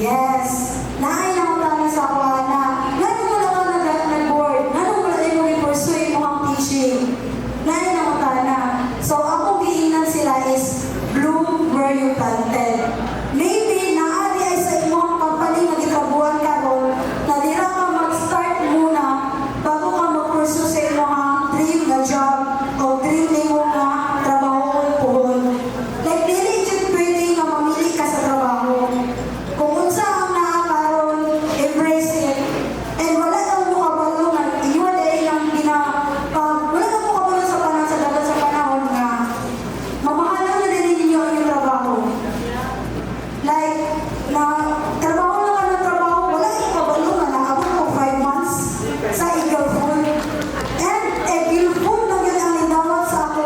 Yes. Naay na ako sa ako na ngayon mo lang ako nag-board. Ngayon mo lang mo i-pursue mo ang teaching. Naay na ako na. So, akong giinan sila is bloom where you planted. Maybe, naari ay sa imong company na gitrabuhan ka ron, na dira ka mag-start muna bago ka mag-pursue sa imong dream na job o dream na imong trabaho puhon. Like, dili dyan pwede nga mamili ka sa trabaho. Kung unsa ang naakaroon, embrace it. And wala lang mo kabalungan. Iyon ay lang wala lang mo kabalungan sa dagat sa panahon nga mamahalan na din ninyo yung trabaho. Like, na trabaho lang ka ng trabaho, wala yung kabalungan. Nakabot ko 5 months sa Eagle Food. And Eagle Food na yun ang inawat sa ako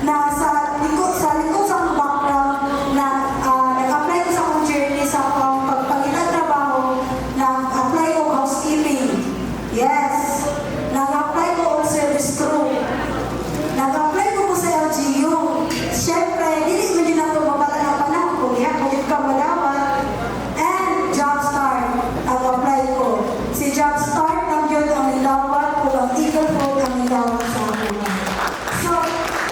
na sa likod sa akong background na nag-apply ko sa akong journey sa akong pagpangitang trabaho, nag-apply ko housekeeping. Yes. Nag-apply ko on service crew. Nag-apply ko sa LGU. Siyempre, hindi mo din ako mabala ng panahon kung kung ka malawat. And Jobstart, nag-apply ko. Si Jobstart, ang yun ang nilawat ko, ang Eagle Food ang nilawat sa akin. So,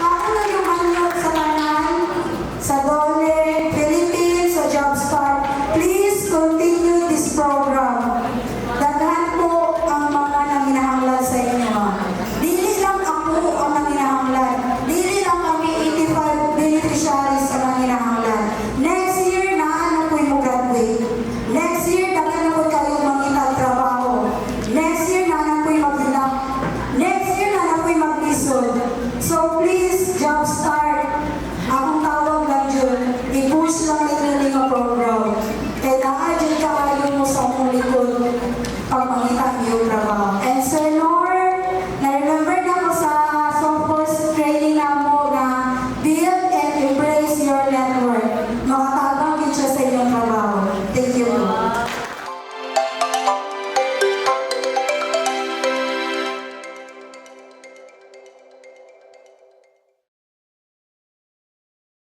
ako na yung anyot sa tanan, sa Dole, Philippines, sa Jobstart. Please continue this program. Daghan po ang mga nanginahanglan sa inyo. Dili lang ako ang nanginahanglan. Dili lang kami 85 beneficiaries ang nanginahanglan. Next year, naano po yung graduate. Next year, daghan na po kayo mangitag trabaho. Next year, naano po yung magbilang. Next year, naano po yung maglisod. So please, Jobstart, akong tawag lang dyan, i-push lang yung nga program. Kaya nakadyan ka kayo mo sa mong likod pag mangitag yung trabaho. And Sir Lord, na-remember na ko sa software training na mo na build and embrace your network. Makatabang yun siya sa inyong trabaho.